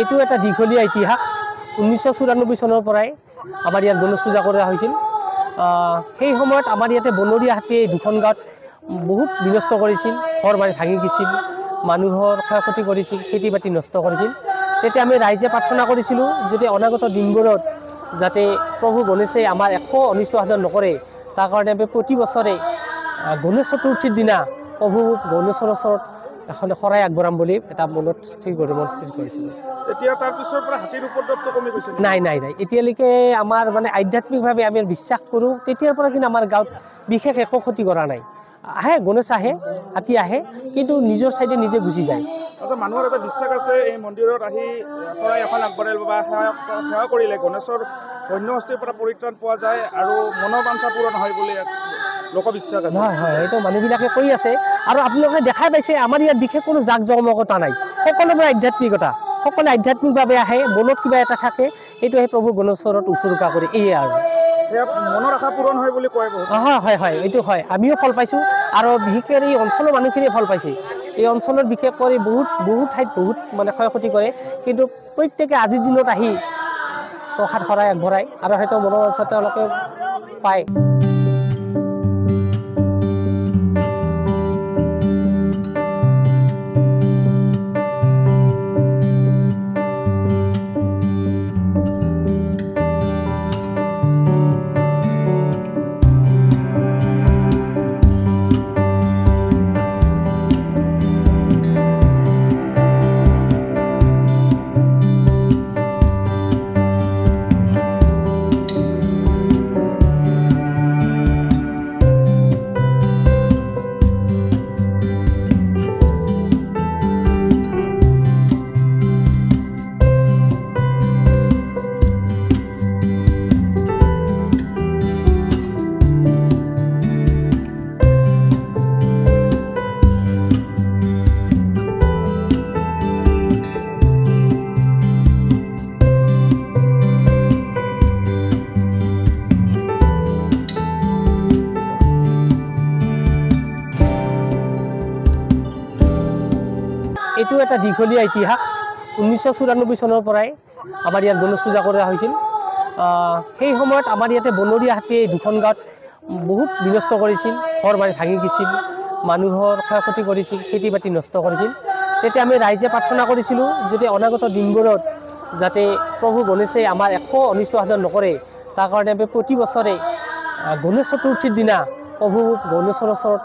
এইটো এটা দীঘলীয়া ইতিহাস 1994 চনৰ পৰাই আমাৰ ইয়াত গণেশ পূজা কৰা হৈছিল। সেই সময়ত আমাৰ ইয়াতে বনৰীয়া হাতীয়ে দুখন গাঁৱত বহুত বিনষ্ট কৰিছিল, ঘৰ বাৰী ভাঙি গৈছিল, মানুহৰ ক্ষয়ক্ষতি কৰিছিল, খেতি বাতি নষ্ট কৰিছিল। তেতিয়া আমি ৰাইজে প্ৰাৰ্থনা কৰিছিলোঁ যাতে অনাগত দিনবোৰত যাতে প্ৰভু গণেশে আমাৰ একো অনিষ্ট সাধন নকৰে, তাৰ কাৰণে আমি প্ৰতি বছৰে গণেশ চতুৰ্থীৰ দিনা প্ৰভু গণেশৰ ওচৰত এখন শৰাই আগবঢ়াম বুলি এটা মনত স্থিৰ কৰিছিলোঁ। এতিয়া তাৰ পিছৰ পৰা হাতীৰ উপদ্ৰৱটো কমি গৈছে? নাই। এতিয়ালৈকে আমাৰ মানে আধ্যাত্মিকভাৱে আমি বিশ্বাস কৰোঁ, তেতিয়াৰ পৰা কিন্তু আমাৰ গাঁৱত বিশেষ একো ক্ষতি কৰা নাই। আহে গণেশ আহে, হাতী আহে, কিন্তু নিজৰ চাইডে নিজে গুচি যায়। মানুহৰ এটা বিশ্বাস আছে এই মন্দিৰত আহি শৰাই এখন আগবঢ়ালে বা সেৱা কৰিলে গণেশৰ বন্যহস্তিৰ পৰা পৰিত্ৰাণ পোৱা যায় আৰু মনোবাঞ্ছা পূৰণ হয় বুলি লোকবিশ্বাস আছে। হয়, এইটো মানুহবিলাকে কৈ আছে। আৰু আপোনালোকে দেখাই পাইছে আমাৰ ইয়াত বিশেষ কোনো জাক জমকতা নাই, সকলোবোৰ আধ্যাত্মিকতা। সকলোৱে আধ্যাত্মিকভাৱে আহে, মনত কিবা এটা থাকে, সেইটো সেই প্ৰভু গণেশৰ উচৰ্গা কৰে, এয়ে আৰু মনৰ আশা পূৰণ হয় বুলি কয়। হয়, এইটো হয়, আমিও ফল পাইছোঁ আৰু বিশেষকৈ এই অঞ্চলৰ মানুহখিনিয়ে ফল পাইছে। এই অঞ্চলত বিশেষ কৰি বহুত ঠাইত বহুত মানে ক্ষয়ক্ষতি কৰে, কিন্তু প্ৰত্যেকে আজিৰ দিনত আহি প্ৰসাদ শৰাই আগবঢ়ায় আৰু সেইটো মনোবাঞ্ছা তেওঁলোকে পায়। এইটো এটা দীঘলীয়া ইতিহাস 1994 চনৰ পৰাই আমাৰ ইয়াত গণেশ পূজা কৰা হৈছিল। সেই সময়ত আমাৰ ইয়াতে বনৰীয়া হাতীয়ে দুখন গাঁৱত বহুত বিনষ্ট কৰিছিল, ঘৰ বাৰী ভাঙি গৈছিল, মানুহৰ ক্ষয়ক্ষতি কৰিছিল, খেতি বাতি নষ্ট কৰিছিল। তেতিয়া আমি ৰাইজে প্ৰাৰ্থনা কৰিছিলোঁ যাতে অনাগত দিনবোৰত যাতে প্ৰভু গণেশে আমাৰ একো অনিষ্ট সাধন নকৰে, তাৰ কাৰণে আমি প্ৰতি বছৰে গণেশ চতুৰ্থীৰ দিনা প্ৰভু গণেশৰ ওচৰত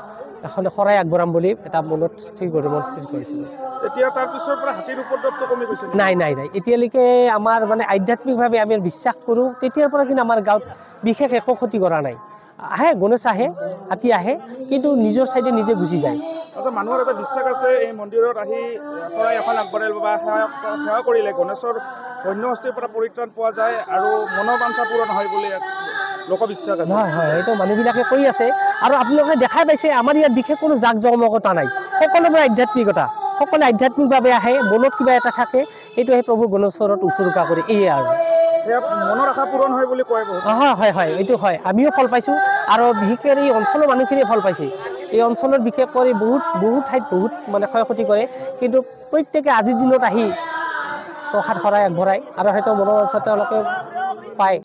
এখন শৰাই আগবঢ়াম বুলি এটা মনত স্থিৰ কৰিছিলোঁ। এতিয়া তাৰ পিছৰ পৰা হাতীৰ উপদ্ৰৱটো কমি গৈছে? নাই। এতিয়ালৈকে আমাৰ মানে আধ্যাত্মিকভাৱে আমি বিশ্বাস কৰোঁ, তেতিয়াৰ পৰা কিন্তু আমাৰ গাঁৱত বিশেষ একো ক্ষতি কৰা নাই। আহে গণেশ আহে, হাতী আহে, কিন্তু নিজৰ চাইডে নিজে গুচি যায়। মানুহৰ এটা বিশ্বাস আছে এই মন্দিৰত আহি শৰাই এখন আগবঢ়ালে বা সেৱা কৰিলে গণেশৰ বন্যহস্তিৰ পৰা পৰিত্ৰাণ পোৱা যায় আৰু মনোবাঞ্ছা পূৰণ হয় বুলি লোকবিশ্বাস আছে। হয়, এইটো মানুহবিলাকে কৈ আছে। আৰু আপোনালোকে দেখাই পাইছে আমাৰ ইয়াত বিশেষ কোনো জাক জমকতা নাই, সকলোবোৰ আধ্যাত্মিকতা। সকলোৱে আধ্যাত্মিকভাৱে আহে, মনত কিবা এটা থাকে, সেইটো সেই প্ৰভু গণেশৰ উচৰ্গা কৰে, এয়ে আৰু মনৰ আশা পূৰণ হয় বুলি কয়। হয়, এইটো হয়, আমিও ফল পাইছোঁ আৰু বিশেষকৈ এই অঞ্চলৰ মানুহখিনিয়ে ফল পাইছে। এই অঞ্চলত বিশেষ কৰি বহুত ঠাইত বহুত মানে ক্ষয়ক্ষতি কৰে, কিন্তু প্ৰত্যেকে আজিৰ দিনত আহি প্ৰসাদ শৰাই আগবঢ়ায় আৰু সেইটো মনোবাঞ্ছা তেওঁলোকে পায়।